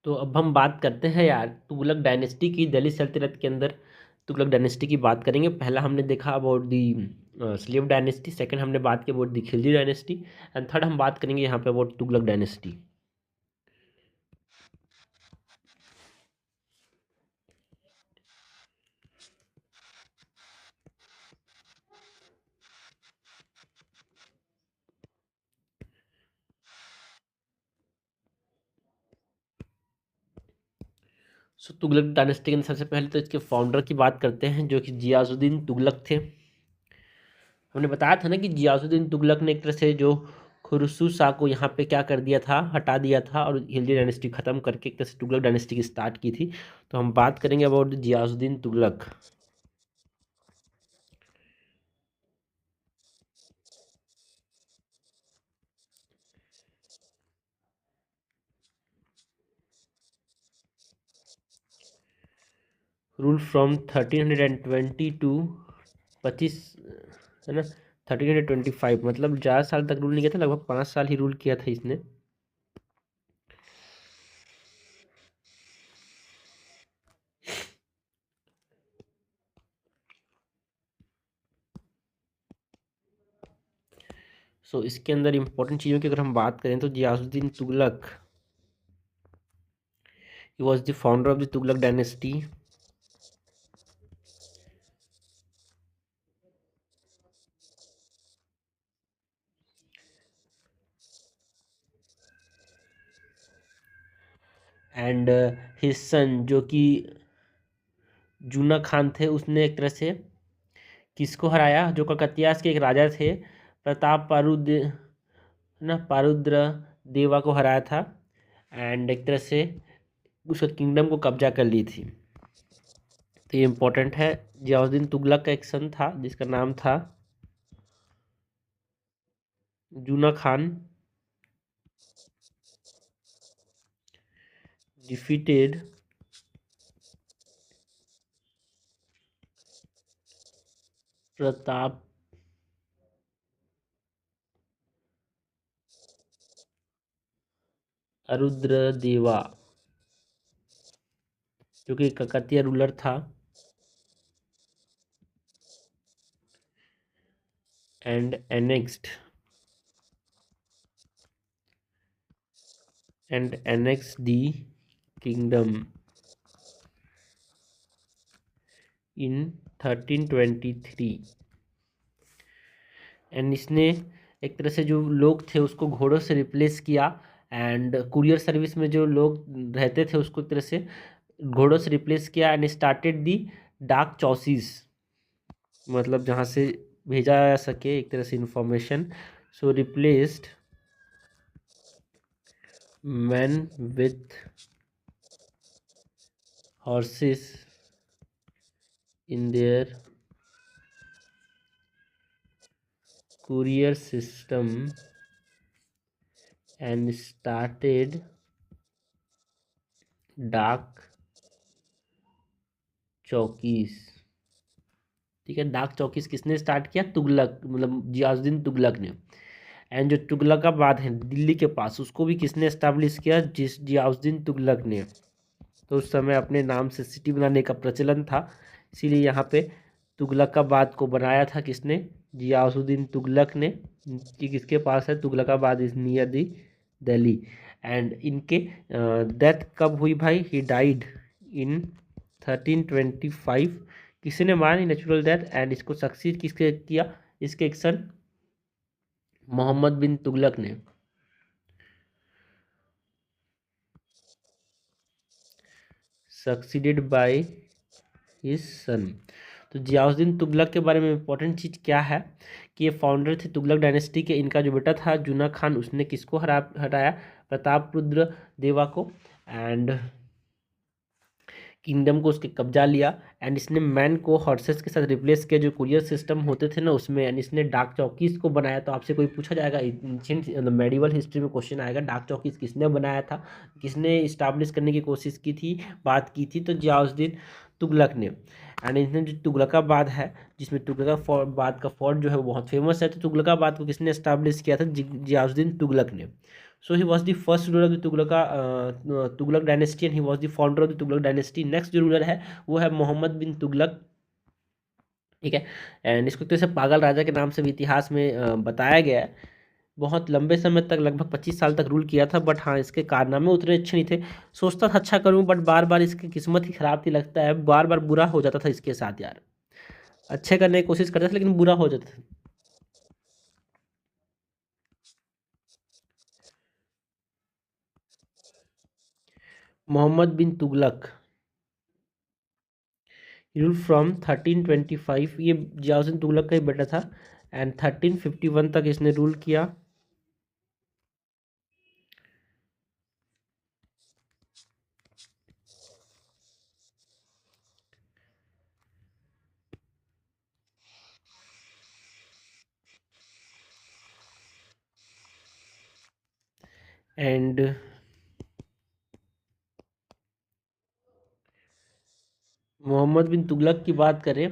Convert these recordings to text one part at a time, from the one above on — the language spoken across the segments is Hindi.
तो अब हम बात करते हैं यार तुगलक डायनेस्टी की। दिल्ली सल्तनत के अंदर तुगलक डायनेस्टी की बात करेंगे। पहला हमने देखा about the slave dynasty, second हमने बात की about the Khilji dynasty, and third हम बात करेंगे यहाँ पे about Tughlaq dynasty. So Tughlaq dynasty के अंदर सबसे पहले तो इसके फाउंडर की बात करते हैं, जो कि जियासुद्दीन तुगलक थे। हमने बताया था ना कि जियासुद्दीन तुगलक ने एक तरह से जो खुरशू शाह को यहाँ पे क्या कर दिया था, हटा दिया था, और खिलजी डायनेस्टी खत्म करके एक तरह से तुगलक डायनेस्टी की स्टार्ट की थी। तो हम बात करेंगे about Ghiyasuddin Tughlaq. Rule from 1320 to 25, है ना, 1325, मतलब 4 साल तक रूल नहीं किया था, लगभग 5 साल ही रूल किया था इसने। सो इसके अंदर इंपॉर्टेंट चीज़ों की अगर हम बात करें तो Ghiyasuddin Tughlaq, he was the founder of the Tughlaq dynasty, and his son जो कि जूना खान थे, उसने एक तरह से किसको हराया, जो कलकत्ता के एक राजा थे, प्रताप ना पारुद्र देवा को हराया था, एंड एक तरह से उसका किंगडम को कब्जा कर ली थी। तो ये इम्पोर्टेंट है। जियाउद्दीन तुगलक का एक सन था जिसका नाम था जूना खान, डिफीटेड प्रताप अरुद्र देवा, जो कि कलकत्ता रूलर था, and annexed the kingdom in 1323। And इसने एक तरह से जो लोग थे उसको घोड़ों से रिप्लेस किया, एंड कुरियर सर्विस में जो लोग रहते थे उसको एक तरह से घोड़ों से रिप्लेस किया, एंड स्टार्टेड दी डाक चौसीस, मतलब जहाँ से भेजा जा सके एक तरह से information. So replaced man with horses in their courier system and started डाक चौकीस। ठीक है, डाक चौकीस किसने स्टार्ट किया? तुगलक, मतलब जियासुद्दीन तुगलक ने। एंड जो तुगलकाबाद है दिल्ली के पास, उसको भी किसने एस्टाब्लिश किया? जियासुद्दीन तुगलक ने। तो उस समय अपने नाम से सिटी बनाने का प्रचलन था, इसीलिए यहाँ पे तुगलकाबाद को बनाया था किसने? जियासुद्दीन तुगलक ने। कि किसके पास है? Tughlakabad is near the Delhi. And इनके डेथ कब हुई भाई? He died in 1325। किसी ने मारी नेचुरल डेथ, एंड इसको सक्सीड किसके किया? इसके एक सन मोहम्मद बिन तुगलक ने। Succeeded by his son. तो जियाउद्दीन तुगलक के बारे में इंपॉर्टेंट चीज़ क्या है कि ये फाउंडर थे तुगलक डायनेस्टी के। इनका जो बेटा था जूना खान, उसने किसको हटाया? प्रतापरुद्र देवा को, एंड किंगडम को उसके कब्जा लिया। एंड इसने मैन को हॉर्सेस के साथ रिप्लेस किया, जो कुरियर सिस्टम होते थे ना उसमें। एंड इसने डाक चौकीस को बनाया। तो आपसे कोई पूछा जाएगा एंशिएंट मेडिवल हिस्ट्री में क्वेश्चन आएगा, डाक चौकीस किसने बनाया था, किसने इस्टाब्लिश करने की कोशिश की थी, बात की थी? तो जियाउद्दीन तुगलक ने। एंड इसने जो तुगलकाबाद है, जिसमें तुगलकाबाद का फोर्ट जो है वो बहुत फेमस है, तो तुगलकाबाद को किसने इस्टाब्लिश किया था? जियाउद्दीन तुगलक ने। So he was the first ruler of the Tughlaq dynasty and he was the founder of the Tughlaq dynasty. Next जो रूलर है वो है मोहम्मद बिन तुगलक. ठीक है. एंड इसको एक तरह से पागल राजा के नाम से भी इतिहास में बताया गया है. बहुत लंबे समय तक लगभग 25 साल तक रूल किया था. बट हाँ, इसके कारनामे उतने अच्छे नहीं थे. सोचता था अच्छा करूं, बट बार बार इसकी किस्मत ही खराब थी. लगता है बार बार बुरा हो जाता था इसके साथ यार. अच्छे करने की कोशिश करता था लेकिन बुरा हो जाता था. Mohammad bin Tughlaq rule from 1325. ये जियाउद्दीन तुगलक का ही बेटा था. एंड 1351 तक इसने रूल किया. एंड मोहम्मद बिन तुगलक की बात करें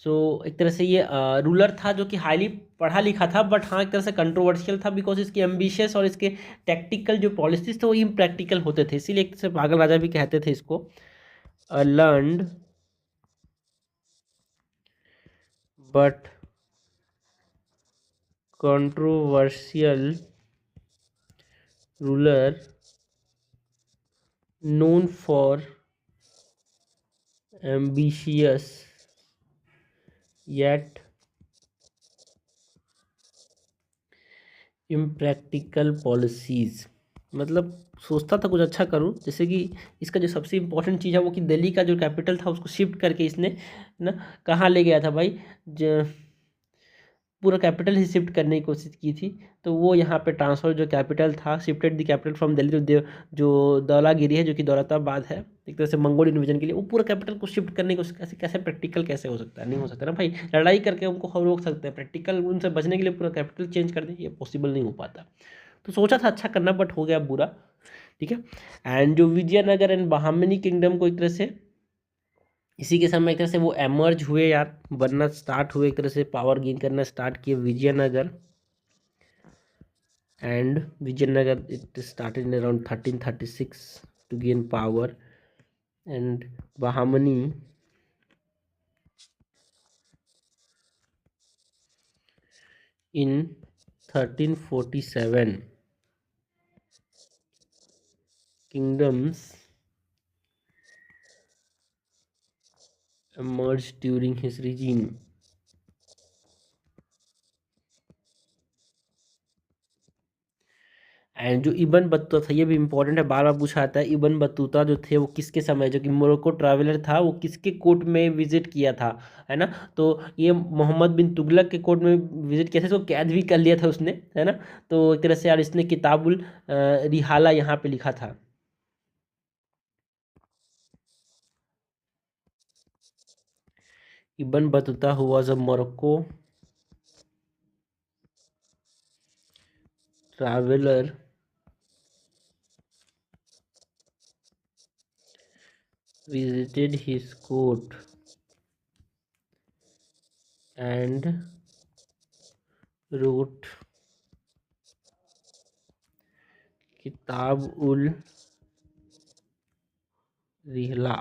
सो एक तरह से ये रूलर था जो कि हाईली पढ़ा लिखा था. बट हाँ, एक तरह से कंट्रोवर्शियल था बिकॉज इसके एम्बिशियस और इसके टैक्टिकल जो पॉलिसीज थे वो इम्प्रैक्टिकल होते थे. इसीलिए एक तरह से पागल राजा भी कहते थे इसको. Learned but controversial ruler known for ambitious yet impractical policies. मतलब सोचता था कुछ अच्छा करूं. जैसे कि इसका जो सबसे इम्पोर्टेंट चीज़ है वो कि दिल्ली का जो कैपिटल था उसको शिफ्ट करके इसने ना कहाँ ले गया था भाई. पूरा कैपिटल ही शिफ्ट करने की कोशिश की थी. तो वो यहाँ पे ट्रांसफर जो कैपिटल था shifted the capital from Delhi to जो धौलागिरी है जो कि दौलताबाद है. एक तरह से मंगोल इन्वेजन के लिए वो पूरा कैपिटल को शिफ्ट करने की कोशिश. कैसे कैसे प्रैक्टिकल कैसे हो सकता है? नहीं हो सकता ना भाई. लड़ाई करके उनको रोक सकते हैं. प्रैक्टिकल उनसे बचने के लिए पूरा कैपिटल चेंज कर दें, ये पॉसिबल नहीं हो पाता. तो सोचा था अच्छा करना बट हो गया बुरा. ठीक है. एंड जो विजयनगर एंड बहामनी किंगडम को एक तरह से इसी के समय एक तरह से वो एमर्ज हुए यार, बनना स्टार्ट हुए, एक तरह से पावर गेन करना स्टार्ट किए Vijayanagar. And Vijayanagar it started in around 1336 to gain power. And Bahmani in 1347 kingdoms emerged during his regime. And जो इबन बतूता था ये भी इम्पोर्टेंट है, बार बार पूछा आता है. इबन बतूता जो थे वो किसके समय, जो कि मोरक्को ट्रैवलर था, वो किसके कोर्ट में विजिट किया था, है ना. तो ये मोहम्मद बिन तुगलक के कोर्ट में विजिट किया था. इसको कैद भी कर लिया था उसने, है ना. तो एक तरह से यार इसने किताबुल रिहाला यहाँ पे लिखा था. Ibn Battuta who was a Morocco traveler visited his court and wrote किताब उल रिहला.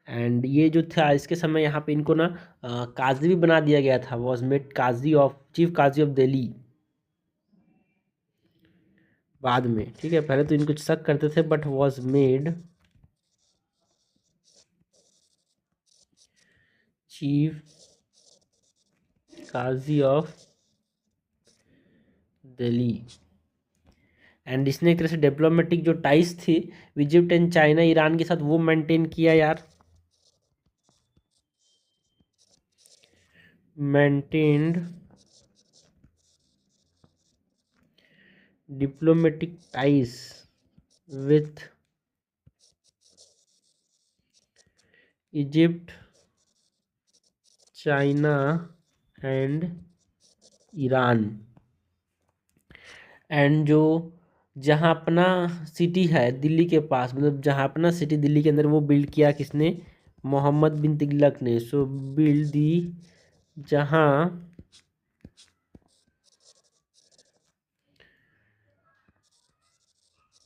एंड ये जो था इसके समय यहाँ पे इनको ना काजी भी बना दिया गया था. Was made qazi of chief qazi of Delhi बाद में. ठीक है, पहले तो इनको शक करते थे but was made chief qazi of Delhi. And इसने एक तरह से डिप्लोमेटिक जो टाइज थी इजिप्ट एंड चाइना ईरान के साथ वो मेंटेन किया यार. Maintained diplomatic ties with Egypt, China and Iran. And जो जहाँ अपना सिटी है दिल्ली के पास, मतलब जहाँ अपना सिटी दिल्ली के अंदर, वो बिल्ड किया किसने? मोहम्मद बिन तुगलक ने. सो बिल्ड दी जहाँ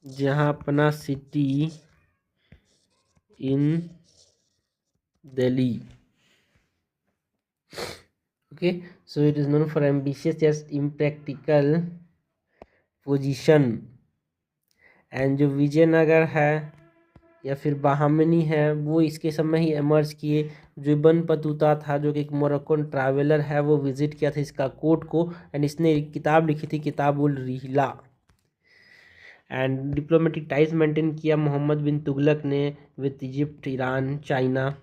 जहाँ अपना city in Delhi. Okay, so it is known for ambitious yet impractical position. And जो विजयनगर है या फिर बहामनी है वो इसके समय ही एमर्ज किए. जो इब्न बतूता था जो कि एक मोरक्कन ट्रैवलर है वो विजिट किया था इसका कोर्ट को एंड इसने एक किताब लिखी थी किताबुल रिहला. एंड डिप्लोमेटिक टाइज मेंटेन किया मोहम्मद बिन तुगलक ने with Egypt Iran China.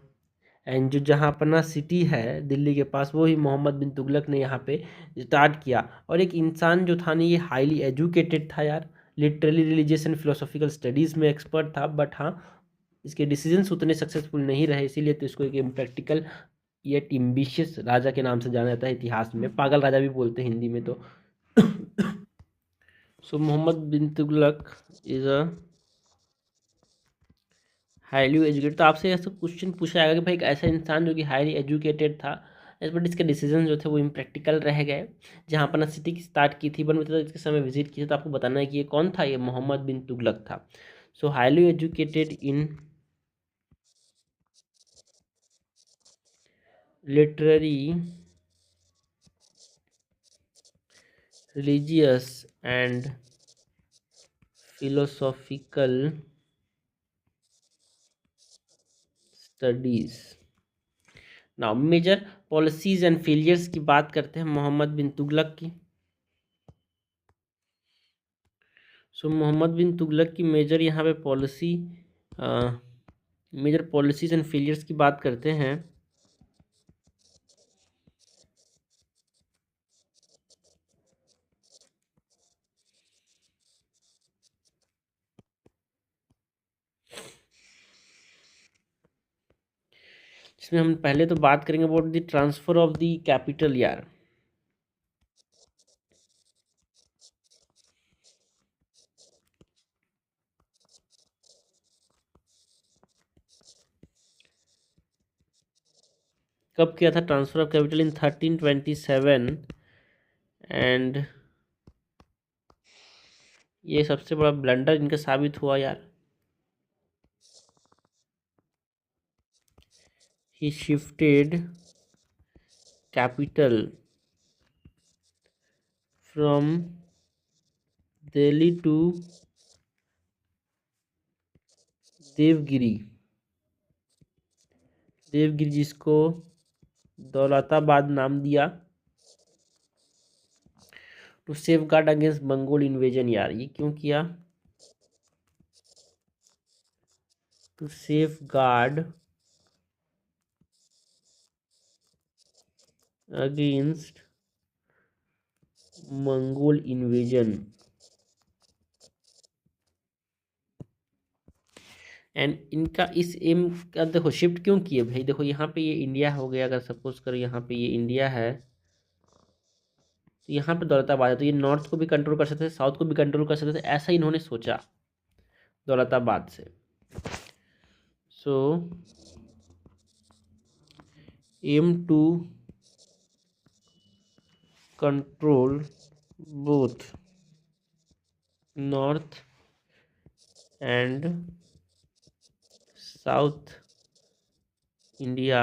And जो जहाँ अपना सिटी है दिल्ली के पास वो ही मोहम्मद बिन तुगलक ने यहाँ पे स्टार्ट किया. और एक इंसान जो था ना ये हाईली एजुकेटेड था यार. Literally religious and philosophical studies में एक्सपर्ट था. बट हाँ इसके डिसीजंस उतने सक्सेसफुल नहीं रहे इसीलिए तो इसको एक इम्प्रैक्टिकल येट एम्बिशियस राजा के नाम से जाना जाता है इतिहास में. पागल राजा भी बोलते हैं हिंदी में तो. So Mohammad bin Tughlaq is a highly educated. तो आपसे ऐसा क्वेश्चन पूछा जाएगा कि भाई एक ऐसा इंसान जो कि हाईली एजुकेटेड था बट इसके डिसीजन जो थे वो इम्प्रैक्टिकल रह गए. जहाँ अपना सिटी की स्टार्ट की थी बन में इसके समय विजिट की थी तो आपको बताना है कि ये कौन था. ये मोहम्मद बिन तुगलक था. So highly educated in literary religious and philosophical studies. Now major policies and failures की बात करते हैं मोहम्मद बिन तुगलक की. सो मोहम्मद बिन तुगलक की मेजर यहाँ पे policy major policies and failures की बात करते हैं. इसमें हम पहले तो बात करेंगे about the transfer of the capital यार. कब किया था transfer of capital? In 1327. And ये सबसे बड़ा ब्लंडर इनका साबित हुआ यार. He shifted capital from Delhi to Devagiri. Devagiri जिसको दौलताबाद नाम दिया. To safeguard against Mongol invasion यार. ये क्यों किया? To safeguard against Mongol invasion. And इनका इस एम का देखो शिफ्ट क्यों किए भाई. देखो यहाँ पे ये इंडिया हो गया. अगर सपोज करो यहाँ पे ये इंडिया है तो यहाँ पे दौलताबाद है तो ये नॉर्थ को भी कंट्रोल कर सकते थे साउथ को भी कंट्रोल कर सकते थे. ऐसा इन्होंने सोचा दौलताबाद से. So aim to control both north and south India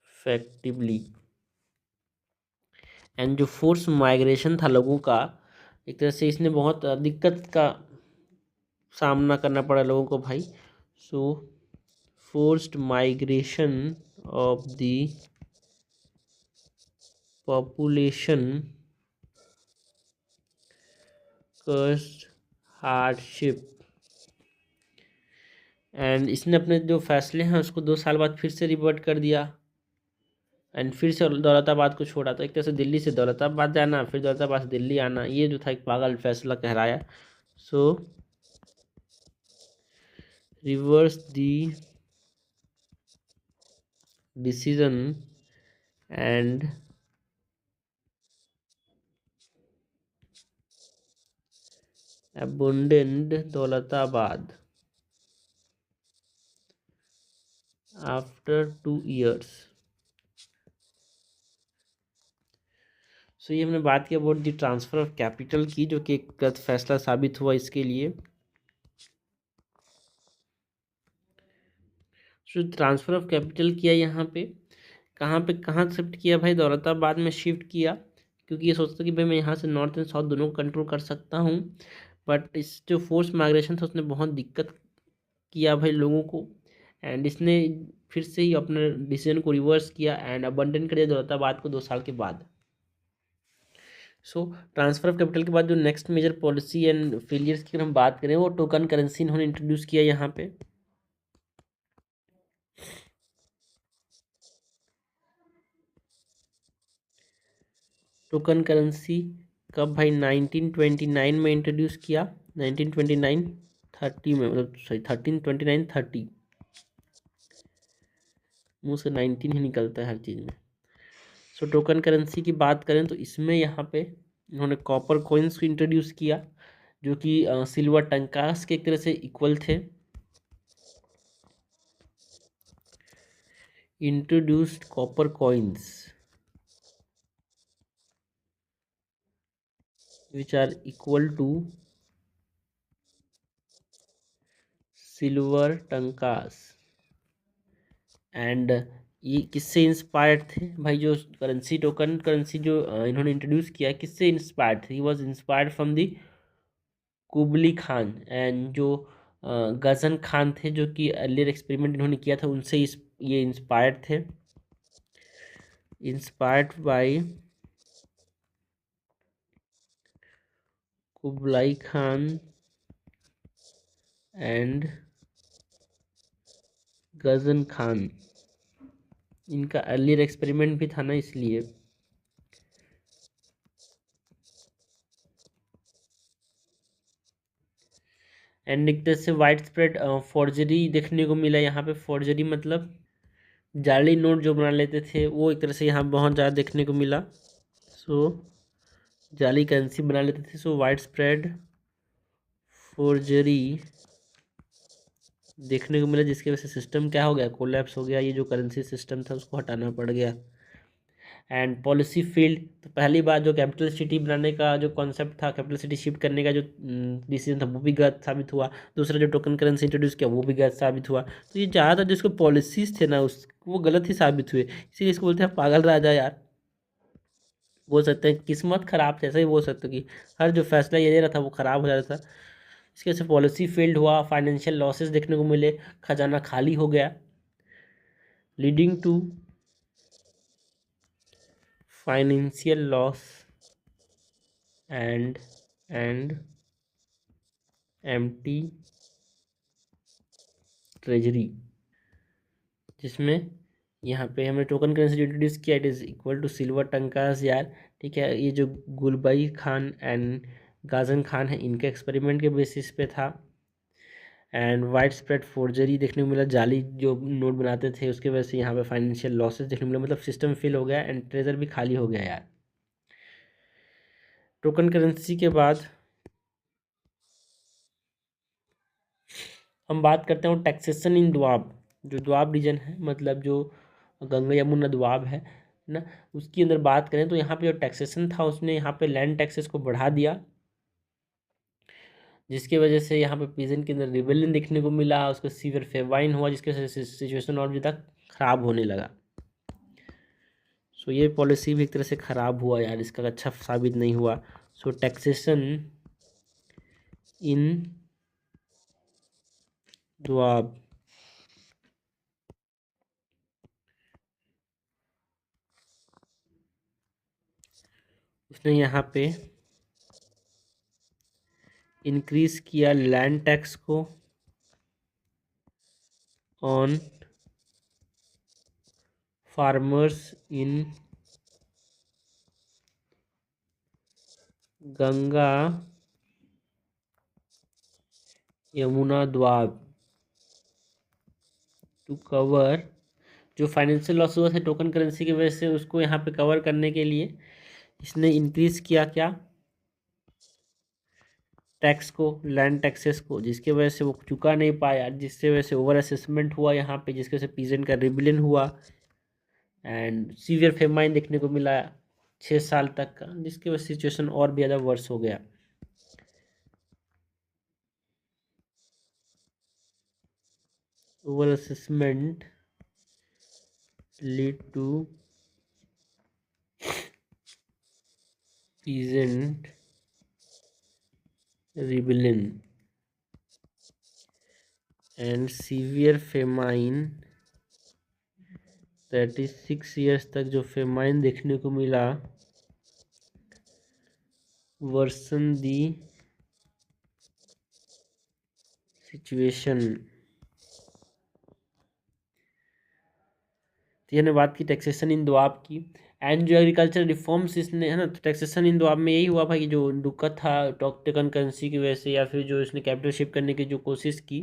effectively. And जो फोर्स माइग्रेशन था लोगों का एक तरह से इसने बहुत दिक्कत का सामना करना पड़ा लोगों को भाई. So forced migration of the population caused hardship. And इसने अपने जो फैसले हैं उसको 2 साल बाद फिर से रिवर्ट कर दिया एंड फिर से दौलताबाद को छोड़ा. तो एक तरह से दिल्ली से दौलताबाद जाना फिर दौलताबाद से दिल्ली आना ये जो था एक पागल फैसला कहराया. So reverse the decision and abandoned Daulatabad after 2 years. So ये हमने बात की about the transfer of capital की, जो कि एक गलत फैसला साबित हुआ इसके लिए। सो ट्रांसफ़र ऑफ कैपिटल किया यहाँ पे, कहाँ शिफ्ट किया भाई, दौलताबाद में शिफ्ट किया, क्योंकि ये सोचता कि भाई मैं यहाँ से नॉर्थ एंड साउथ दोनों को कंट्रोल कर सकता हूँ। बट इस जो फोर्स माइग्रेशन था उसने बहुत दिक्कत किया भाई लोगों को, एंड इसने फिर से ही अपने डिसीजन को रिवर्स किया एंड अबंडन कर दिया दौलताबाद को 2 साल के बाद। सो ट्रांसफर ऑफ कैपिटल के बाद जो next major policy and failures की अगर हम बात करें, वो टोकन करेंसी इन्होंने इंट्रोड्यूस किया यहाँ पे। टोकन करेंसी कब भाई, 1929 में इंट्रोड्यूस किया, 1929 30 में, मतलब सॉरी 1329 30, मुँह से 19 ही निकलता है हर चीज़ में। सो टोकन करेंसी की बात करें तो इसमें यहाँ पे इन्होंने कॉपर कॉइन्स को इंट्रोड्यूस किया, जो कि सिल्वर टंकास के एक तरह से इक्वल थे। Introduced copper coins which are equal to silver tankas. And ये किससे इंस्पायर्ड थे भाई, जो करेंसी टोकन करेंसी जो इन्होंने इंट्रोड्यूस किया, किससे इंस्पायर्ड थे, he was inspired from the Kublai Khan, and जो गजन खान थे, जो कि अर्लियर एक्सपेरिमेंट इन्होंने किया था, उनसे ये इंस्पायर्ड थे, inspired by Kublai Khan and Gajan Khan. इनका अर्लियर एक्सपेरिमेंट भी था ना, इसलिए। एंड एक तरह से वाइड स्प्रेड फॉर्जरी देखने को मिला यहाँ पे। फॉर्जरी मतलब जाली नोट जो बना लेते थे, वो एक तरह से यहाँ बहुत ज़्यादा देखने को मिला। सो जाली करेंसी बना लेते थे, सो वाइड स्प्रेड फॉर्जरी देखने को मिला, जिसकी वजह से सिस्टम क्या हो गया, कोलैप्स हो गया। ये जो करेंसी सिस्टम था उसको हटाना पड़ गया। एंड पॉलिसी फील्ड, तो पहली बार जो कैपिटल सिटी बनाने का जो कॉन्सेप्ट था, कैपिटल सिटी शिफ्ट करने का जो डिसीजन था, वो भी गलत साबित हुआ। दूसरा जो टोकन करेंसी इंट्रोड्यूस किया, वो भी गलत साबित हुआ। तो ये ज़्यादातर जिसको पॉलिसीज थे ना, उस वो गलत ही साबित हुए, इसीलिए इसको बोलते हैं पागल राजा यार। बोल सकते हैं किस्मत खराब थे, ऐसा ही बोल सकते हो कि हर जो फैसला ये दे रहा था वो खराब हो जाता था। इसके वजह से पॉलिसी फेल्ड हुआ, फाइनेंशियल लॉसेस देखने को मिले, खजाना खाली हो गया, leading to financial loss and empty treasury, जिसमें यहाँ पे हमने टोकन करेंसी इंट्रोड्यूस किया, it is equal to silver tankas यार। ठीक है, ये जो गुलबाई खान एंड गाजन खान है, इनके एक्सपेरिमेंट के बेसिस पे था। एंड वाइड स्प्रेड फोर्जरी देखने को मिला, जाली जो नोट बनाते थे उसके वजह से यहाँ पे फाइनेंशियल लॉसेस देखने को मिला, मतलब सिस्टम फेल हो गया एंड ट्रेजर भी खाली हो गया यार। टोकन करेंसी के बाद हम बात करते हैं टैक्सेशन इन द्वाब। जो द्वाब रीजन है, मतलब जो गंगा यमुना द्वाब है ना, उसके अंदर बात करें तो यहाँ पे जो टैक्सेशन था, उसने यहाँ पे लैंड टैक्सेस को बढ़ा दिया, जिसकी वजह से यहाँ पे पीजन के अंदर रिबेलियन देखने को मिला, उसको सीवियर फेवाइन हुआ, जिसकी वजह से सिचुएशन और भी तक खराब होने लगा। सो ये पॉलिसी भी एक तरह से ख़राब हुआ यार, इसका अच्छा साबित नहीं हुआ। सो टैक्सेशन इन द्वाब, उसने यहाँ पे इंक्रीज किया लैंड टैक्स को on farmers in Ganga Yamuna Doab to cover जो फाइनेंशियल लॉस हुआ था टोकन करेंसी की वजह से, उसको यहाँ पे कवर करने के लिए इसने इंक्रीज किया क्या, टैक्स को, लैंड टैक्सेस को, जिसकी वजह से वो चुका नहीं पाया, जिसकी वजह से ओवर असेसमेंट हुआ यहाँ पे, जिसकी वजह से पीजेंट का रिबिलियन हुआ एंड सीवियर फेमाइन देखने को मिला। 6 साल तक का, जिसकी वजह से सिचुएशन और भी ज़्यादा वर्स हो गया। Over assessment lead to peasant rebellion and severe famine, 36 years तक जो फेमाइन देखने को मिला, वर्सन दी सिचुएशन। तो ये हमने बात की टैक्सेशन इन दोआब की। एंड जो एग्रीकल्चर रिफॉर्म्स इसने, है ना, तो टैक्सेशन इन दोआब में यही हुआ भाई, जो रुका था टोकन करेंसी की वजह से, या फिर जो इसने कैपिटल शिफ्ट करने की जो कोशिश की,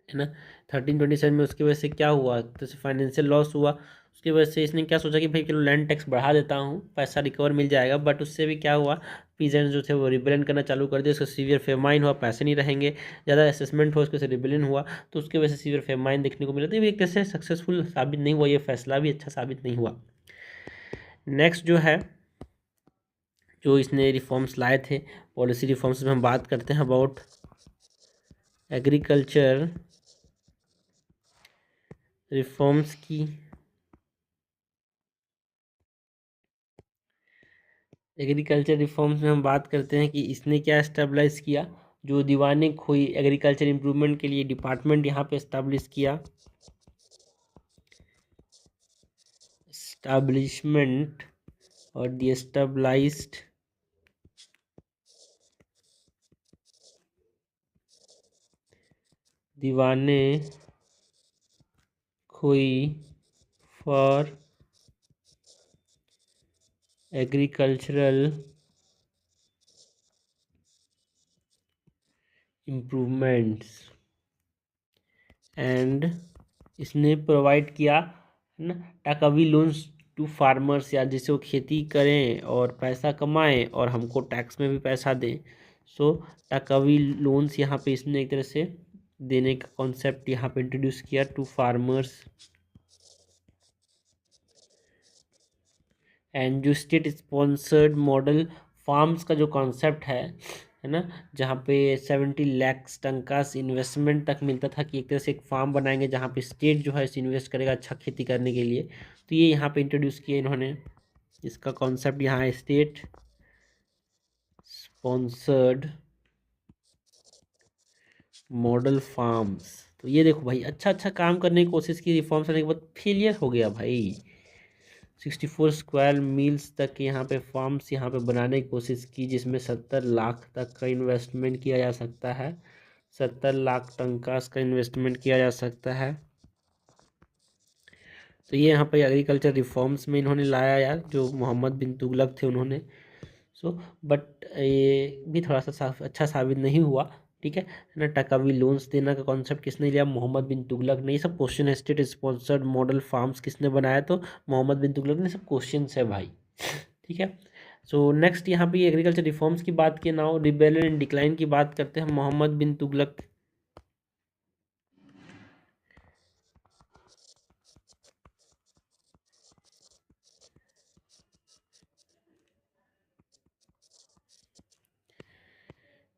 है ना, 1327 में, उसकी वजह से क्या हुआ, तो फाइनेंशियल लॉस हुआ। उसकी वजह से इसने क्या सोचा कि भाई चलो लैंड टैक्स बढ़ा देता हूँ, पैसा रिकवर मिल जाएगा। बट उससे भी क्या हुआ, पीजेंट्स जो थे वो रिबेलियन करना चालू कर दिया, उसका सीवियर फेमाइन हुआ, पैसे नहीं रहेंगे, ज़्यादा असेसमेंट हुआ, उसके से रिबेलियन हुआ, तो उसकी वजह से सीवियर फेमाइन देखने को मिला। तो ये एक तरह से सक्सेसफुल साबित नहीं हुआ, ये फैसला भी अच्छा साबित नहीं हुआ। नेक्स्ट जो है, जो इसने रिफॉर्म्स लाए थे, पॉलिसी रिफॉर्म्स में हम बात करते हैं अबाउट एग्रीकल्चर रिफॉर्म्स की। एग्रीकल्चर रिफॉर्म्स में हम बात करते हैं कि इसने क्या एस्टेब्लिश किया, जो दीवाने खोई एग्रीकल्चर इंप्रूवमेंट के लिए डिपार्टमेंट यहाँ पे एस्टेब्लिश किया, एस्टेब्लिशमेंट और दी एस्टेब्लिश्ड दीवाने खोई फॉर एग्रीकल्चरल इम्प्रूवमेंट्स। एंड इसने प्रोवाइड किया, है ना, टाकावी लोन्स टू फार्मर्स, या जिससे वो खेती करें और पैसा कमाएं और हमको टैक्स में भी पैसा दें। सो टाकावी लोन्स यहाँ पे इसने एक तरह से देने का कॉन्सेप्ट यहाँ पे इंट्रोड्यूस किया टू फार्मर्स। एंड जो स्टेट स्पॉन्सर्ड मॉडल फार्म्स का जो कॉन्सेप्ट है ना, जहाँ पे 70 लाख टंका इन्वेस्टमेंट तक मिलता था, कि एक तरह से एक फार्म बनाएंगे जहाँ पे स्टेट जो है इसे इन्वेस्ट करेगा अच्छा खेती करने के लिए। तो ये यहाँ पे इंट्रोड्यूस किया इन्होंने, इसका कॉन्सेप्ट यहाँ है स्टेट स्पॉन्सर्ड मॉडल फार्म्स। तो ये देखो भाई, अच्छा अच्छा काम करने की कोशिश की, रिफॉर्म्स करने के बाद फेलियर हो गया भाई। 64 स्क्वायर मील्स तक यहाँ पे फार्म्स यहाँ पे बनाने की कोशिश की, जिसमें 70 लाख तक का इन्वेस्टमेंट किया जा सकता है, 70 लाख टंका का इन्वेस्टमेंट किया जा सकता है। तो ये यहाँ पे एग्रीकल्चर रिफॉर्म्स में इन्होंने लाया यार, जो मोहम्मद बिन तुगलक थे उन्होंने। सो बट ये भी थोड़ा सा अच्छा साबित नहीं हुआ, ठीक है ना। टकावी लोन्स देना का कॉन्सेप्ट किसने लिया, मोहम्मद बिन तुगलक ने। ये सब क्वेश्चन है, स्टेट स्पॉन्सर्ड मॉडल फार्म्स किसने बनाया, तो मोहम्मद बिन तुगलक ने। सब क्वेश्चन है भाई, ठीक है। सो नेक्स्ट यहाँ पे एग्रीकल्चर रिफॉर्म्स की बात की, नाउ रिबेलियन एंड डिक्लाइन की बात करते हैं। Mohammad bin Tughlaq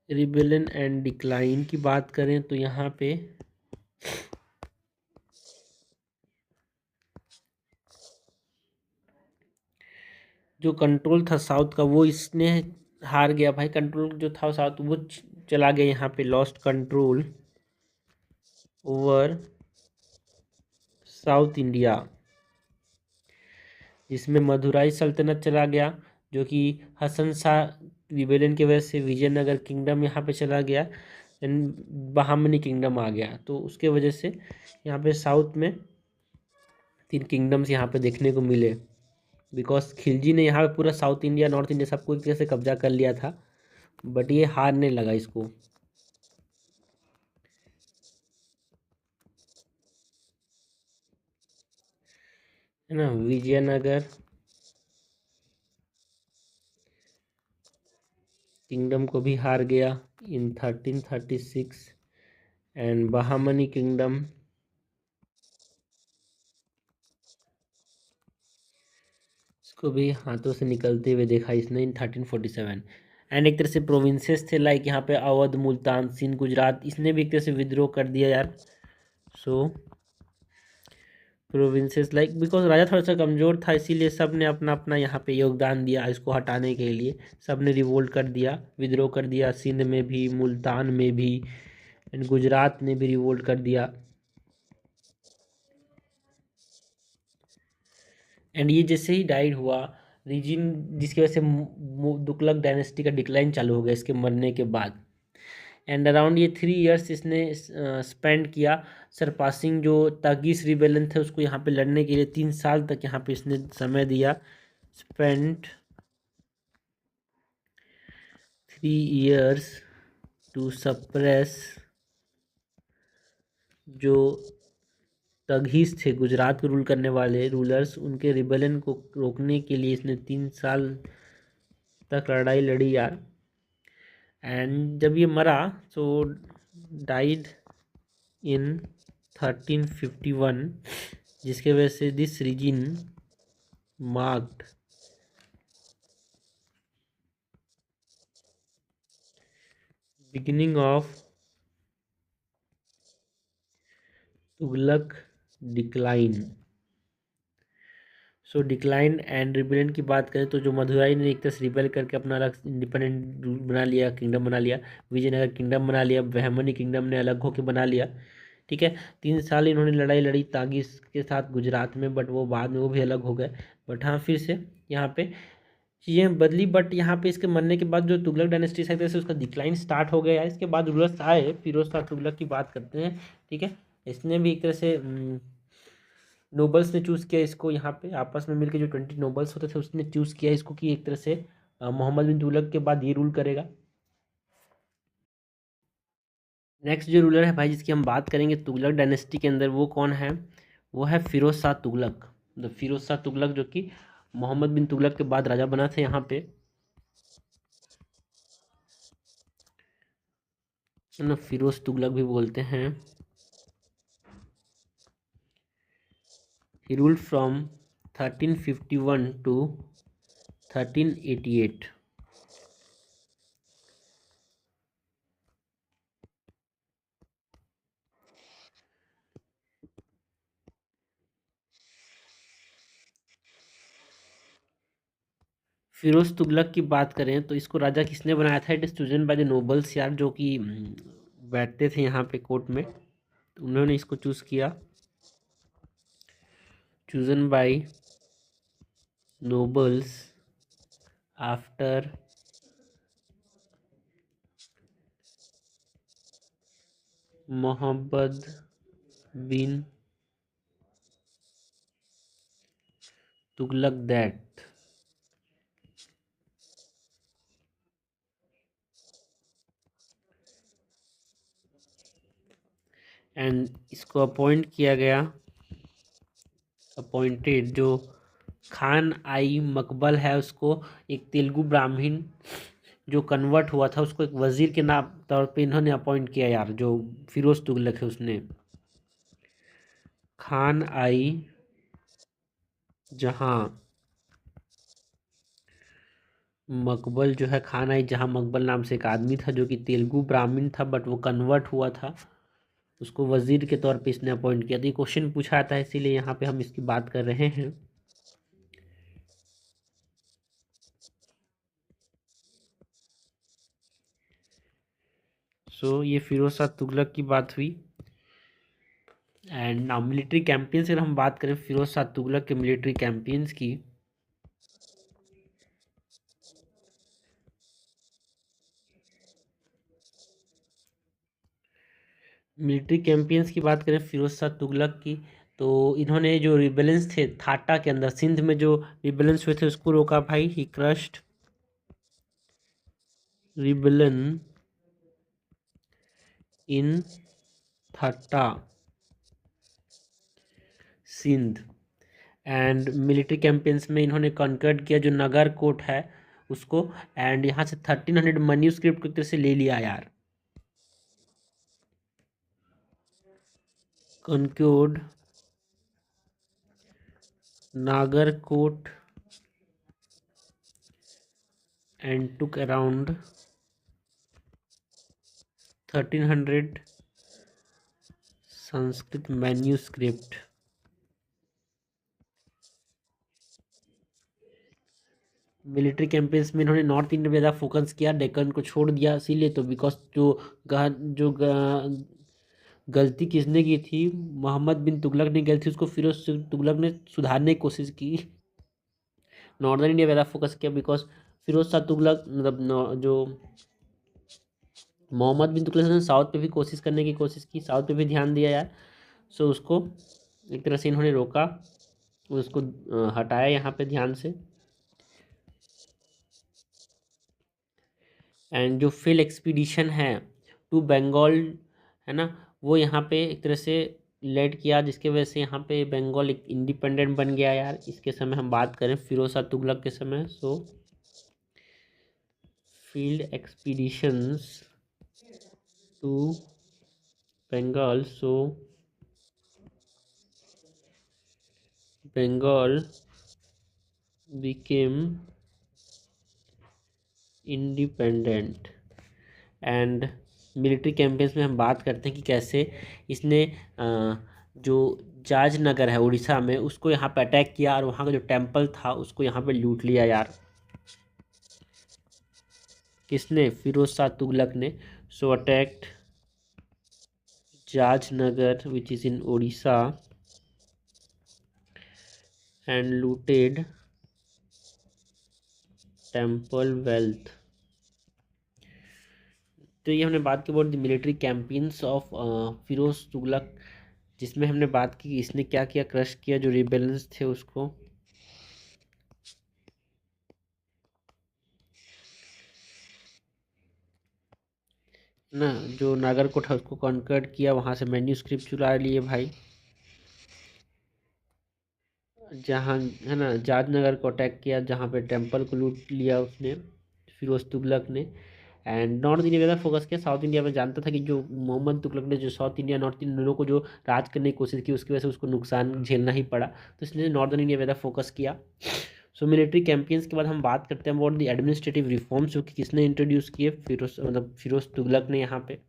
rebellion and decline की बात करें तो यहाँ पे जो कंट्रोल था साउथ का वो इसने हार गया भाई। कंट्रोल जो था साउथ वो चला गया यहाँ पे, lost control over south India, जिसमें मदुराई सल्तनत चला गया, जो कि हसन शाह रिबेलियन की वजह से विजयनगर किंगडम यहाँ पे चला गया, देन बहामनी किंगडम आ गया। तो उसके वजह से यहाँ पे साउथ में 3 किंगडम्स यहाँ पे देखने को मिले, बिकॉज खिलजी ने यहाँ पे पूरा साउथ इंडिया नॉर्थ इंडिया सबको एक तरह से कब्जा कर लिया था, बट ये हारने लगा इसको, है ना। विजयनगर किंगडम को भी हार गया इन 1336, एंड बहामनी किंगडम को भी हाथों से निकलते हुए देखा इसने इन 1347। एंड एक तरह से प्रोविंसेस थे लाइक यहाँ पे अवध, मुल्तान, सिंध, गुजरात, इसने भी एक तरह से विद्रोह कर दिया यार। सो प्रोविंसेस लाइक बिकॉज राजा थोड़ा सा कमज़ोर था, इसीलिए सब ने अपना अपना यहाँ पे योगदान दिया इसको हटाने के लिए। सब ने रिवोल्ट कर दिया, विद्रोह कर दिया, सिंध में भी, मुल्तान में भी, एंड गुजरात ने भी रिवोल्ट कर दिया। एंड ये जैसे ही डाइड हुआ रीजन, जिसकी वजह से तुगलक डायनेस्टी का डिक्लाइन चालू हो गया इसके मरने के बाद। एंड अराउंड ये 3 इयर्स इसने स्पेंड किया सरपासिंग जो तागिस रिबेलियन थे उसको यहाँ पे लड़ने के लिए। 3 साल तक यहाँ पे इसने समय दिया। स्पेंट 3 इयर्स टू सप्रेस जो तगहीस थे गुजरात को रूल करने वाले रूलर्स, उनके रिबेलियन को रोकने के लिए इसने 3 साल तक लड़ाई लड़ी यार। एंड जब ये मरा तो डाइड इन 1351, जिसके वजह से this region marked beginning of Tughlaq decline. So decline and rebellion की बात करें तो जो मदुराई ने एक तरह से रिबेल करके अपना अलग इंडिपेंडेंट बना लिया, किंगडम बना लिया, विजयनगर किंगडम बना लिया, बहमनी किंगडम ने अलग होकर बना लिया। ठीक है, 3 साल इन्होंने लड़ाई लड़ी तागिस के साथ गुजरात में, बट वो बाद में वो भी अलग हो गए। बट हाँ, फिर से यहाँ पे चीज़ें बदली। बट यहाँ पे इसके मरने के बाद जो तुगलक डायनेस्टी से उसका डिक्लाइन स्टार्ट हो गया। इसके बाद रूलर्स आए, फिरोज शाह तुगलक की बात करते हैं। ठीक है, इसने भी एक तरह से नोबल्स ने चूज़ किया इसको, यहाँ पे आपस में मिलकर जो 20 नोबल्स होते थे उसने चूज़ किया इसको कि एक तरह से मोहम्मद बिन तुगलक के बाद ये रूल करेगा। नेक्स्ट जो रूलर है भाई जिसकी हम बात करेंगे तुगलक डायनेस्टी के अंदर, वो कौन है? वो है फिरोज शाह तुगलक। द फिरोज शाह तुगलक जो कि मोहम्मद बिन तुगलक के बाद राजा बना था यहाँ पे ना, फिरोज तुगलक भी बोलते हैं। He ruled from 1351 to 1388। Firoz Tughlaq की बात करें तो इसको राजा किसने बनाया था? It is chosen by the nobles यार, जो कि बैठते थे यहाँ पे कोर्ट में, तो उन्होंने इसको चूज किया। Chosen by nobles after Mohammad bin Tughlaq that and इसको अपॉइंट किया गया, अपॉइंटेड जो खान आई मकबल है उसको, एक तेलुगु ब्राह्मण जो कन्वर्ट हुआ था उसको एक वजीर के नाम तौर पे इन्होंने अपॉइंट किया यार। जो फिरोज तुगलक है उसने खान आई जहां मकबल जो है, खान आई जहां मकबल नाम से एक आदमी था जो कि तेलुगु ब्राह्मण था, बट वो कन्वर्ट हुआ था, उसको वजीर के तौर पे इसने अपॉइंट किया। तो ये क्वेश्चन पूछा था इसीलिए यहाँ पे हम इसकी बात कर रहे हैं। सो ये फिरोज शाह तुगलक की बात हुई। एंड नाउ मिलिट्री कैंपेन्स अगर हम बात करें फिरोज शाह तुगलक के मिलिट्री कैंपेन्स की, मिलिट्री कैंपेन्स की बात करें फिरोज शाह तुगलक की, तो इन्होंने जो रिबेलेंस थे थाटा के अंदर, सिंध में जो रिबेलेंस हुए थे उसको रोका भाई। He crushed rebellion in Thatta Sindh. And military campaigns में इन्होंने कॉन्कर्ड किया जो नगर कोट है उसको, एंड यहाँ से 1300 मन्यूस्क्रिप्ट की तरह से ले लिया यार। Conquered Nagarkot and took around 1300 Sanskrit manuscript. Military campaigns में इन्होंने नॉर्थ इंडिया पे ज़्यादा फोकस किया, डेक्कन को छोड़ दिया, इसीलिए तो बिकॉज गलती किसने की थी, मोहम्मद बिन तुगलक ने की थी, उसको फिरोज तुगलक ने सुधारने की कोशिश की। नॉर्दर्न इंडिया पे ज़्यादा फोकस किया बिकॉज फिरोज शाह तुगलक मतलब जो मोहम्मद बिन तुगलक ने साउथ पे भी कोशिश करने की कोशिश की, साउथ पे भी ध्यान दिया यार। सो उसको एक तरह से इन्होंने रोका, उसको हटाया यहाँ पे ध्यान से। एंड जो फील्ड एक्सपीडिशन है टू बंगाल है ना, वो यहाँ पे एक तरह से लेड किया, जिसके वजह से यहाँ पे बंगाल एक इंडिपेंडेंट बन गया यार। इसके समय हम बात करें फिरोज शाह तुगलक के समय, so field expeditions to Bengal, so Bengal became independent. And military campaigns में हम बात करते हैं कि कैसे इसने जो जाज नगर है उड़ीसा में, उसको यहाँ पे अटैक किया और वहाँ का जो टेम्पल था उसको यहाँ पे लूट लिया यार। किसने, फिरोज शाह तुगलक ने। So attacked Jajnagar which is in Orissa and looted temple wealth. तो ये हमने बात की about the military campaigns of Firoz Tughlaq, जिसमें हमने बात की कि इसने क्या किया, क्रश किया जो रिबेलेंस थे उसको। ना जो नागरकोट है उसको कॉन्कर्ड किया, वहाँ से मैन्यूस्क्रिप्ट चुरा लिए भाई। जहाँ है ना जादनगर को अटैक किया, जहाँ पे टेम्पल को लूट लिया उसने फिरोज तुगलक ने। एंड नॉर्थ इंडिया ज़्यादा फोकस किया, साउथ इंडिया में जानता था कि जो मोहम्मद तुगलक ने जो साउथ इंडिया नॉर्थ इंडिया दोनों को जो राज करने की कोशिश की, उसकी वजह से उसको नुकसान झेलना ही पड़ा, तो इसलिए नॉर्दर्न इंडिया में ज़्यादा फोकस किया। सो मिलिट्री कैंपेन्स के बाद हम बात करते हैं अबाउट द एडमिनिस्ट्रेटिव रिफॉर्म्स, जो कि किसने इंट्रोड्यूस किए, फिरोज तुगलक ने यहाँ पे।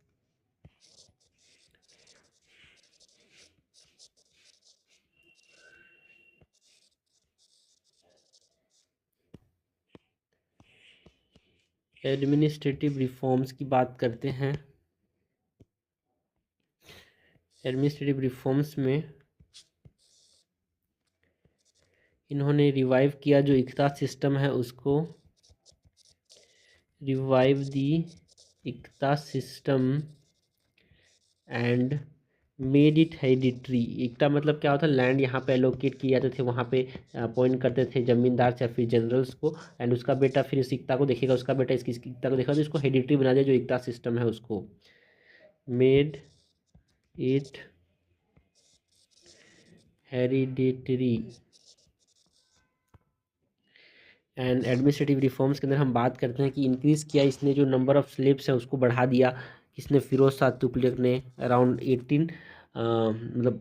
एडमिनिस्ट्रेटिव रिफॉर्म्स की बात करते हैं। एडमिनिस्ट्रेटिव रिफॉर्म्स में इन्होंने रिवाइव किया जो इक्ता सिस्टम है उसको, revive the iqta system and made it hereditary. Iqta मतलब क्या होता है, लैंड यहाँ पे एलोकेट किए जाते थे, वहाँ पे अपॉइंट करते थे जमींदार या फिर जनरल्स को, एंड उसका बेटा फिर इस इक्ता को देखेगा, उसका बेटा इसकी इक्ता को देखेगा, तो इसको हेरिडिटरी बना दिया जो इक्ता सिस्टम है उसको, made it hereditary. And administrative reforms के अंदर हम बात करते हैं कि इंक्रीज़ किया इसने जो नंबर ऑफ स्लेब्स है उसको बढ़ा दिया, इसने फिरोज शाह तुगलक ने अराउंड 18 मतलब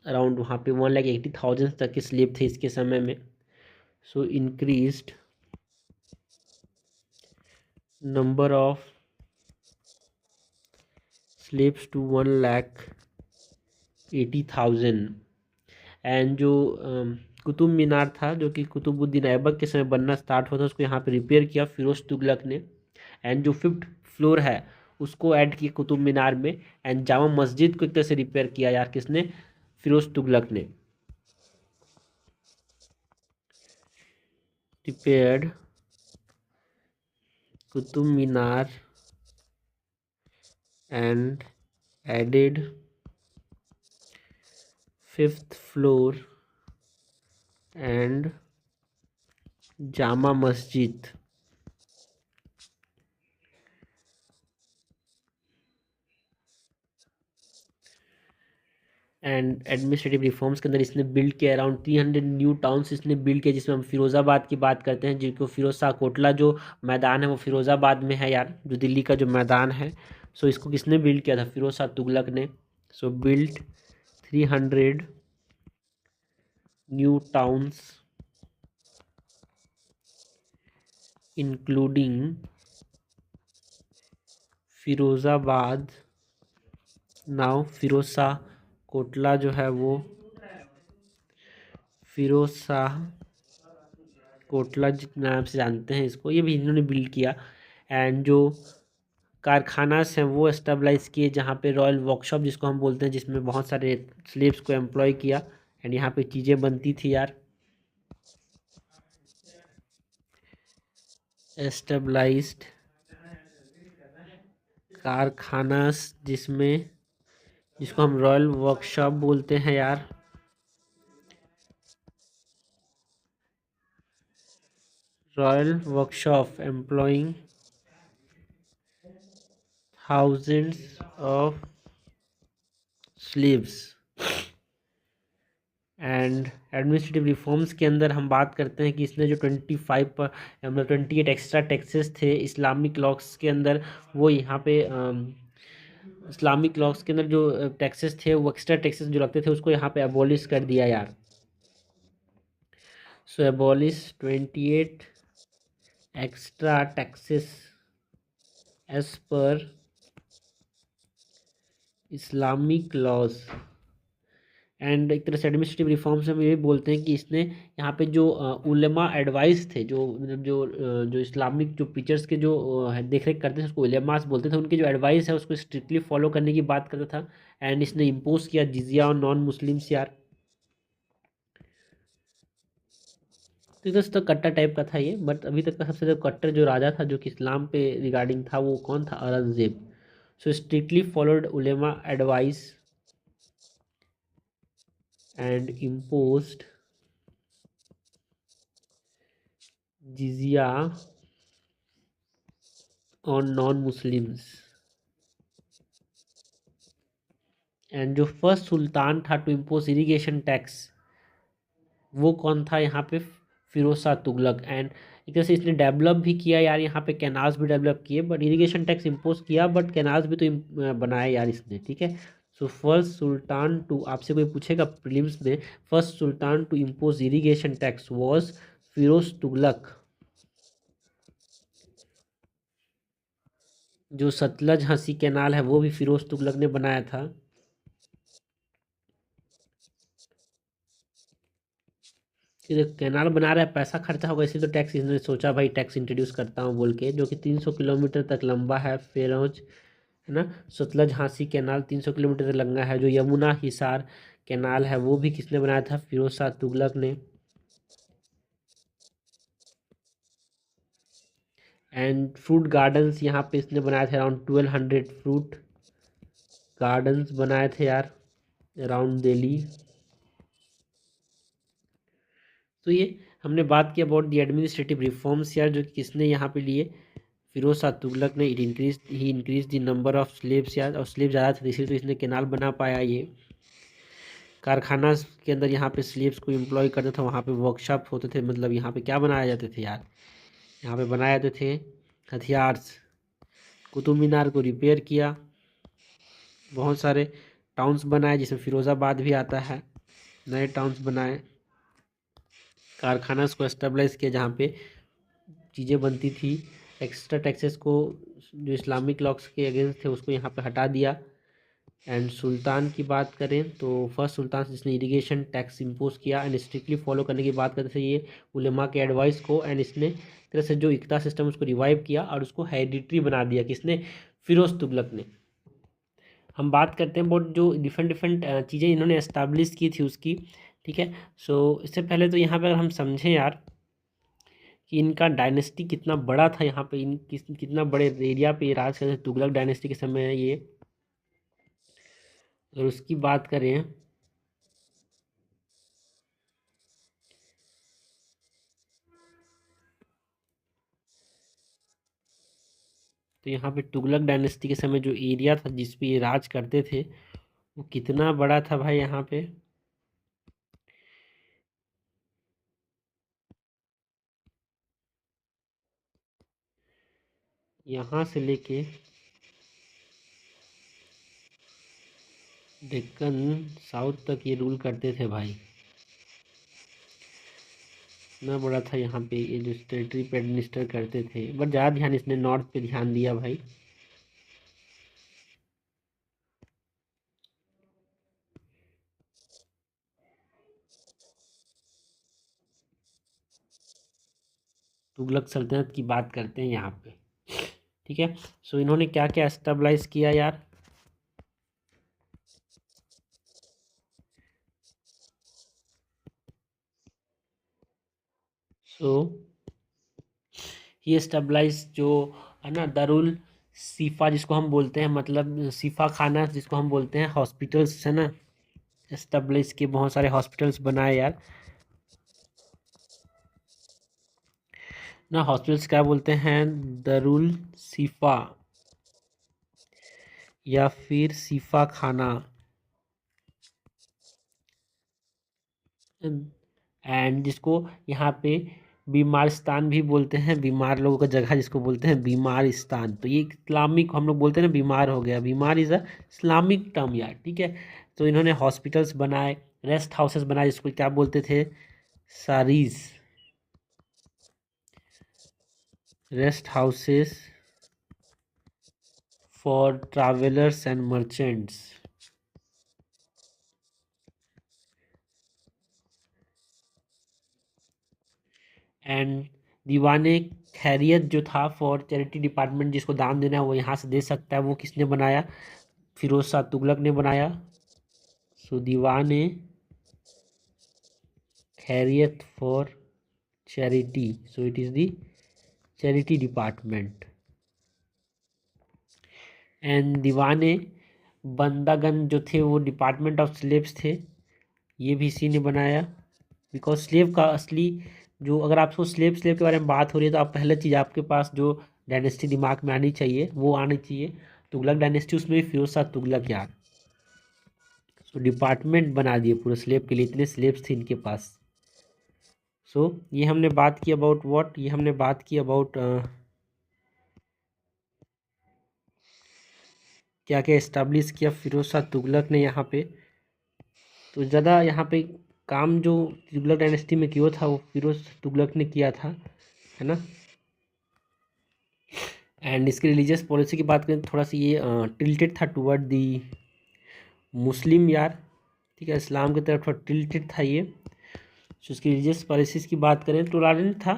अराउंड वहाँ पे 1,80,000 तक के स्लेब थे इसके समय में। So increased number of slaves to 1,80,000। And जो कुतुब मीनार था जो कि कुतुबुद्दीन ऐबक के समय बनना स्टार्ट हुआ था, उसको यहाँ पे रिपेयर किया फिरोज तुगलक ने। एंड जो 5th फ्लोर है उसको ऐड किया कुतुब मीनार में। एंड जामा मस्जिद को एक तरह से रिपेयर किया यार, किसने, फिरोज तुगलक ने। Repaired Qutub Minar and added 5th floor and Jama Masjid. And administrative reforms के अंदर इसने बिल्ड किया अराउंड 300 न्यू टाउन्स इसने बिल्ड किया, जिसमें हम फिरोज़ाबाद की बात करते हैं, जिनको फिरोज शाह कोटला जो मैदान है वो फिरोज़ाबाद में है यार, जो दिल्ली का जो मैदान है। सो इसको किसने बिल्ड किया था, फिरोज शाह तुगलक ने। So build 300 new towns including Firozabad. Now Firoz Shah Kotla जो है वो फिरोज शाह कोटला नाम से जानते हैं इसको, ये भी इन्होंने बिल्ड किया। एंड जो कारखानास हैं वो एस्टेब्लाइज किए जहाँ पे रॉयल वर्कशॉप जिसको हम बोलते हैं, जिसमें बहुत सारे स्लेव्स को एम्प्लॉय किया एंड यहाँ पे चीज़ें बनती थी यार। एस्टेब्लाइज्ड कारखानास जिसमें जिसको हम रॉयल वर्कशॉप बोलते हैं यार। Royal workshop employing thousands of sleeves. And administrative reforms के अंदर हम बात करते हैं कि इसने जो 25 पर मतलब 28 एक्स्ट्रा टैक्सेस थे इस्लामिक लॉस के अंदर, वो यहाँ पे इस्लामिक लॉस के अंदर जो टैक्सेस थे वो एक्स्ट्रा टैक्सेस जो लगते थे उसको यहाँ पे अबॉलिश कर दिया यार। So abolish 28 extra taxes as per Islamic laws. And एक तरह से एडमिनिस्ट्रेटिव रिफॉर्म्स हम ये बोलते हैं कि इसने यहाँ पे जो उलेमा एडवाइस थे, जो मतलब जो इस्लामिक जो पिक्चर्स के जो देख रेख करते थे उसको उलेमास बोलते थे, उनके जो एडवाइस है उसको स्ट्रिक्टली फॉलो करने की बात करता था। एंड इसने इम्पोज किया जिजिया और नॉन मुस्लिम्स यार। तो इधर से तो कट्टर टाइप का था ये, बट अभी तक का सबसे जो कट्टर जो राजा था जो कि इस्लाम पे रिगार्डिंग था वो कौन था? Aurangzeb. So strictly followed ulema advice and imposed jizya on non Muslims. And जो फर्स्ट सुल्तान था टू इम्पोज इरिगेशन टैक्स वो कौन था यहाँ पे? फिरोज शाह तुगलक। एंड एक तरह से इसने डेवलप भी किया यार, यहाँ पे कैनाल्स भी डेवलप किए, बट इरिगेशन टैक्स इम्पोज किया बट कैनाल्स भी तो बनाए यार इसने, ठीक है। सो फर्स्ट सुल्तान टू, आपसे कोई पूछेगा प्रीलिम्स में, first sultan to impose irrigation tax was Firoz Tughlaq. जो सतलज हंसी कैनाल है वो भी फिरोज तुगलक ने बनाया था। कि जो कैनाल बना रहा है पैसा खर्चा होगा, इसलिए तो टैक्स इसने सोचा भाई टैक्स इंट्रोड्यूस करता हूँ बोल के, जो कि 300 किलोमीटर तक लंबा है फेरोज, है ना। सतलज हांसी कैनाल 300 किलोमीटर तक लंबा है। जो यमुना हिसार कैनाल है वो भी किसने बनाया था? फिरोज शाह तुगलक ने। एंड फ्रूट गार्डन्स यहाँ पे इसने बनाए थे, अराउंड 1200 फ्रूट गार्डन्स बनाए थे यार अराउंड दिल्ली। तो ये हमने बात की अबाउट द एडमिनिस्ट्रेटिव रिफॉर्म्स यार, जो कि किसने यहाँ पे लिए? फिरोज शाह तुगलक ने। He increase the number of slaves यार, और स्लेव ज़्यादा थे इसीलिए तो इसने कैनाल बना पाया ये। कारखाना के अंदर यहाँ पे स्लेव्स को एम्प्लॉय करता था, वहाँ पे वर्कशॉप होते थे, मतलब यहाँ पे क्या बनाए जाते थे यार? यहाँ पे बनाए जाते थे हथियार्स। कुतुब मीनार को रिपेयर किया, बहुत सारे टाउन्स बनाए जिसमें फिरोज़ाबाद भी आता है, नए टाउन्स बनाए। कारखाना को एस्टेब्लिश किया जहाँ पे चीज़ें बनती थी। एक्स्ट्रा टैक्सेस को जो इस्लामिक लॉस के अगेंस्ट थे उसको यहाँ पे हटा दिया। एंड सुल्तान की बात करें तो फर्स्ट सुल्तान जिसने इरिगेशन टैक्स इम्पोज किया एंड स्ट्रिक्टली फॉलो करने की बात करते थे ये उलेमा के एडवाइस को, एंड इसने एक तरह से जो इक्ता सिस्टम उसको रिवाइव किया और उसको हेरिडिटरी बना दिया। किसने? फिरोज तुगलक ने। हम बात करते हैं अबाउट जो डिफरेंट डिफरेंट चीज़ें इन्होंने एस्टाब्लिश की थी उसकी, ठीक है। सो इससे पहले तो यहाँ पर हम समझें यार कि इनका डायनेस्टी कितना बड़ा था, यहाँ पे कितना बड़े एरिया पे ये राज करते थे तुगलक डायनेस्टी के समय ये। अगर उसकी बात करें तो यहाँ पे तुगलक डायनेस्टी के समय जो एरिया था जिस पे ये राज करते थे वो कितना बड़ा था भाई। यहाँ पे यहाँ से लेके डेक्कन साउथ तक ये रूल करते थे भाई। इतना बड़ा था यहाँ पे, ये जो टेरिटरी पे एडमिनिस्टर करते थे, बट ज़्यादा ध्यान इसने नॉर्थ पे ध्यान दिया भाई। तुगलक सल्तनत की बात करते हैं यहाँ पे, ठीक है। सो इन्होंने क्या क्या एस्टेब्लाइज किया यार। सो ही एस्टेब्लाइज जो है ना दारुल सीफा जिसको हम बोलते हैं, मतलब सीफा खाना जिसको हम बोलते हैं, हॉस्पिटल्स है ना, एस्टेब्लिश किए, बहुत सारे हॉस्पिटल्स बनाए यार ना। हॉस्पिटल्स क्या बोलते हैं, दारुल सीफा या फिर सीफा खाना, एंड जिसको यहाँ पे बीमारिस्तान भी बोलते हैं, बीमार लोगों का जगह जिसको बोलते हैं बीमारिस्तान। तो ये इस्लामिक हम लोग बोलते हैं ना, बीमार हो गया, बीमार इज़ अ इस्लामिक टर्म यार, ठीक है। तो इन्होंने हॉस्पिटल्स बनाए, रेस्ट हाउसेस बनाए, जिसको क्या बोलते थे, sarais, rest houses for travellers and merchants. And Diwan-e Khairat जो था फॉर चैरिटी डिपार्टमेंट, जिसको दान देना है वो यहाँ से दे सकता है, वो किसने बनाया, फिरोज शाह तुगलक ने बनाया। सो दीवाने खैरियत for charity, so it is the charity department. And दीवाने बंदागन जो थे वो डिपार्टमेंट ऑफ स्लेव्स थे, ये भी इसी ने बनाया। बिकॉज स्लेव का असली जो, अगर आपको स्लेव स्लेव के बारे में बात हो रही है तो आप पहले चीज़ आपके पास जो डायनेस्टी दिमाग में आनी चाहिए वो आनी चाहिए, तुगलक डायनेस्टी, उसमें भी फिरोज शाह तुगलक यार। सो डिपार्टमेंट बना दिए पूरे स्लेव के लिए, इतने स्लेव्स थे इनके पास। सो ये हमने बात की अबाउट व्हाट, ये हमने बात की अबाउट क्या क्या इस्टेब्लिश किया फिरोज शाह तुगलक ने यहाँ पे। तो ज़्यादा यहाँ पे काम जो तुगलक डायनेस्टी में किया था वो फिरोज तुगलक ने किया था, है ना। एंड इसकी रिलीजियस पॉलिसी की बात करें तो थोड़ा सा ये टिल्टेड था टुवर्ड दी मुस्लिम यार, ठीक है, इस्लाम की तरफ थोड़ा टिल्टेड था ये। तो इसकी रिलीजियस पॉलिसीज़ की बात करें, टॉलरेंट था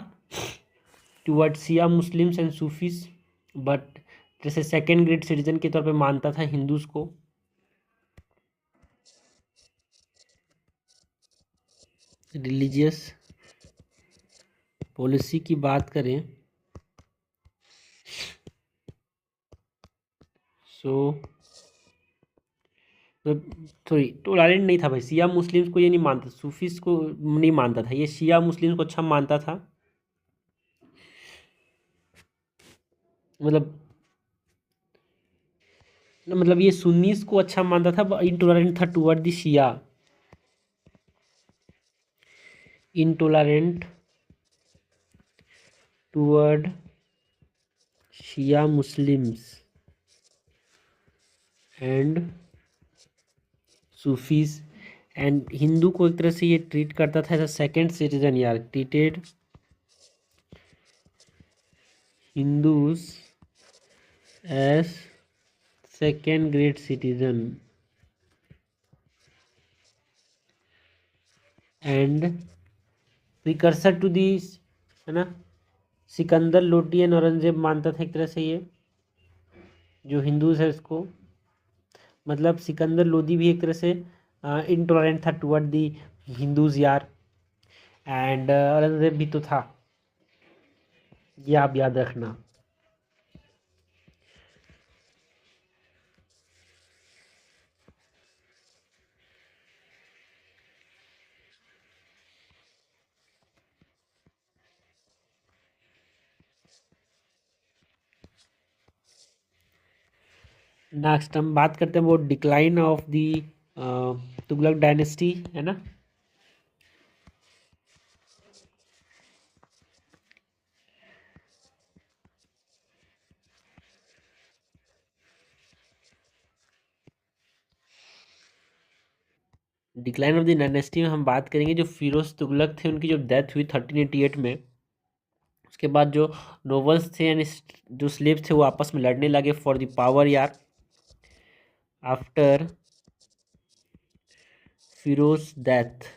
toward Shia Muslims and Sufis, but जैसे सेकेंड ग्रेड सिटीजन के तौर पे मानता था हिंदूज़ को। रिलीजियस पॉलिसी की बात करें सो सॉरी, टॉलरेंट नहीं था भाई, शिया मुस्लिम्स को ये नहीं मानता, सूफीज को नहीं मानता था, ये शिया मुस्लिम्स को अच्छा मानता था। मतलब मतलब ये सुन्नीस को अच्छा मानता था, इंटॉलरेंट था toward the Shia, intolerant toward Shia Muslims and Sufis. And Hindu को एक तरह से ये ट्रीट करता था एज अ सेकेंड सिटीजन यार, treated Hindus as second grade citizen and precursor to this, है ना। सिकंदर लोडी एंड औरंगजेब मानता था एक तरह से ये, जो हिंदूज है इसको, मतलब सिकंदर लोदी भी एक तरह से इंटॉलरेंट था टुवर्ड दी हिंदूज यार, एंड औरंगजेब भी तो था, ये आप याद रखना। नेक्स्ट हम बात करते हैं वो decline of the Tughlaq dynasty, है ना। डिक्लाइन ऑफ द डायनेस्टी में हम बात करेंगे जो फिरोज तुगलक थे उनकी जो डेथ हुई 1388 में, उसके बाद जो नोबल्स थे यानी जो स्लेव्स थे वो आपस में लड़ने लगे फॉर द पावर यार। After Firoz death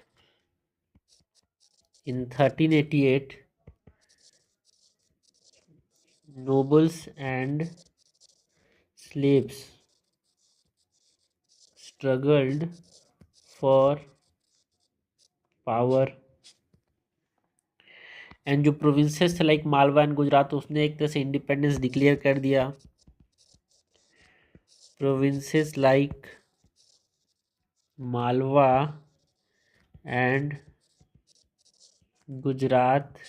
in 1388 nobles and slaves struggled for power and जो प्रोविंसेस थे लाइक मालवा एंड गुजरात उसने एक तरह से इंडिपेंडेंस डिक्लेयर कर दिया। Provinces like Malwa and Gujarat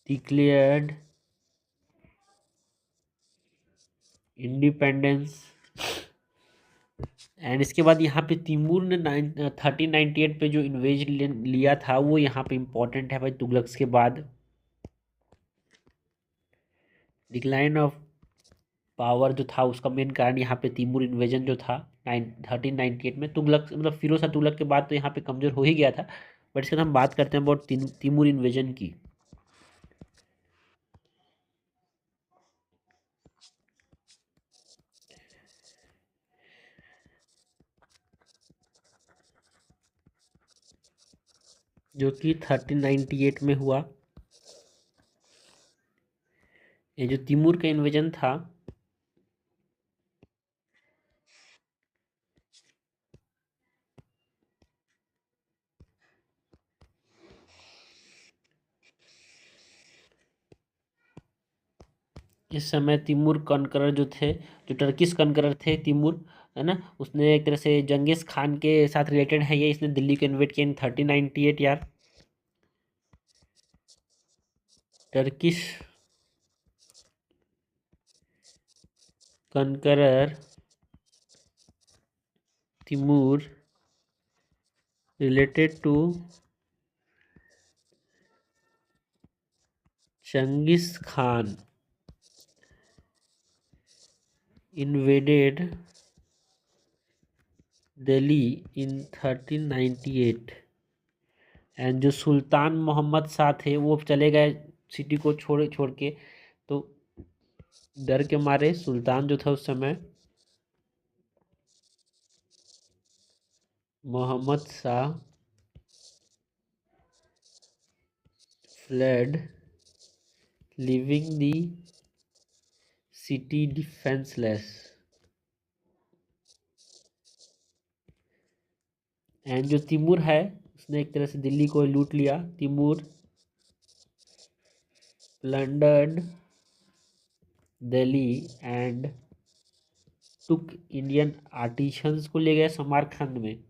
declared independence. And इसके बाद यहाँ पे तिमूर ने 1398 पे जो इन्वेज लिया था वो यहाँ पे इम्पोर्टेंट है भाई तुगलक्स के बाद। डिक्लाइन ऑफ पावर जो था उसका मेन कारण यहाँ पे तिमूर इन्वेजन जो था 1398 में, तुगलक मतलब फिरोज शाह तुगलक के बाद तो यहाँ पे कमजोर हो ही गया था। बट इसके बाद हम बात करते हैं अबाउट तिमूर इन्वेजन की। जो कि 1398 में हुआ। ये जो तिमूर का इन्वेजन था इस समय तिमूर कनकरर जो थे, जो टर्किश कनकरर थे तिमूर, है ना, उसने एक तरह से जंगीज खान के साथ रिलेटेड है ये, इसने दिल्ली को इन्वेट किया इन 1398 यार। Turkish conqueror Timur related to Genghis Khan invaded Delhi in 1398 and जो सुल्तान मोहम्मद शाह थे वो चले गए सिटी को छोड़ के, तो डर के मारे सुल्तान जो था उस समय Mohammad Shah fled leaving the city defenseless and जो तिमूर है उसने एक तरह से दिल्ली को लूट लिया। Timur plundered Delhi and took Indian artisans को ले गए समरखंड में।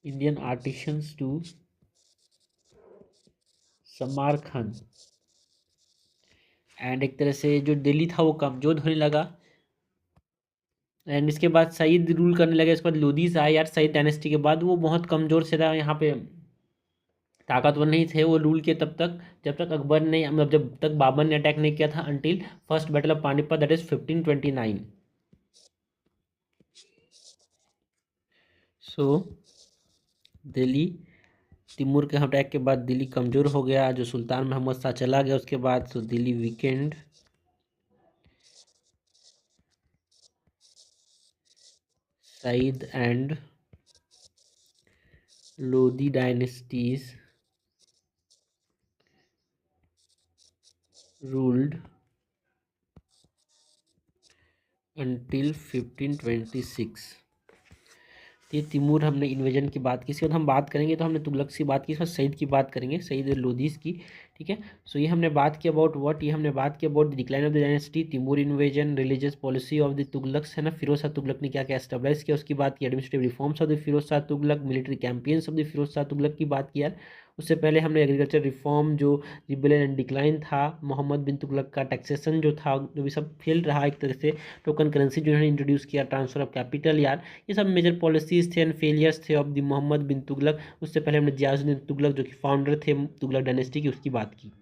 Indian artisans to Samarkand and एक तरह से जो दिल्ली था वो कमजोर होने लगा। एंड इसके बाद सईद रूल करने लगे। इसके बाद लोदीज आए यार सईद डायनेस्टी के बाद, वो बहुत कमजोर से था, यहाँ पे ताकतवर नहीं थे। वो रूल किए तब तक जब तक अकबर ने मतलब जब तक बाबर ने अटैक नहीं किया था, until first battle of Panipat that is 1529। So Delhi Timur के अटैक के बाद दिल्ली कमजोर हो गया। जो सुल्तान मोहम्मद शाह चला गया उसके बाद, so Delhi weekend. Sayyid and Lodi dynasties ruled until 1526। ये तिमूर हमने इन्वेजन की बात की। इसके बाद हम बात करेंगे तो हमने तुगलक की बात की, इसके बाद सईद की बात करेंगे, सईद लोधीस की। ठीक है, सो ये हमने बात की अबाउट व्हाट, ये हमने बात की about the decline of the dynasty, Timur invasion, religious policy of the Tughlaqs, है ना, फिरोज शाह तुगलक ने क्या क्या एस्टेब्लिश किया उसकी बात की, administrative reforms of the Firoz Shah Tughlaq, military campaigns of the Firoz Shah Tughlaq की बात की यार। उससे पहले हमने एग्रीकल्चर रिफॉर्म, जो रिबेलियन एंड डिक्लाइन था मोहम्मद बिन तुगलक का, टैक्सेशन जो था जो भी सब फेल रहा एक तरह से, टोकन करेंसी जो उन्होंने इंट्रोड्यूस किया, ट्रांसफर ऑफ कैपिटल यार, ये सब मेजर पॉलिसीज थे एंड फेलियर्स थे ऑफ द मोहम्मद बिन तुगलक। उससे पहले हमने जियाउद्दीन तुगलक जो कि फाउंडर थे तुगलक डायनेस्टी की उसकी बात की।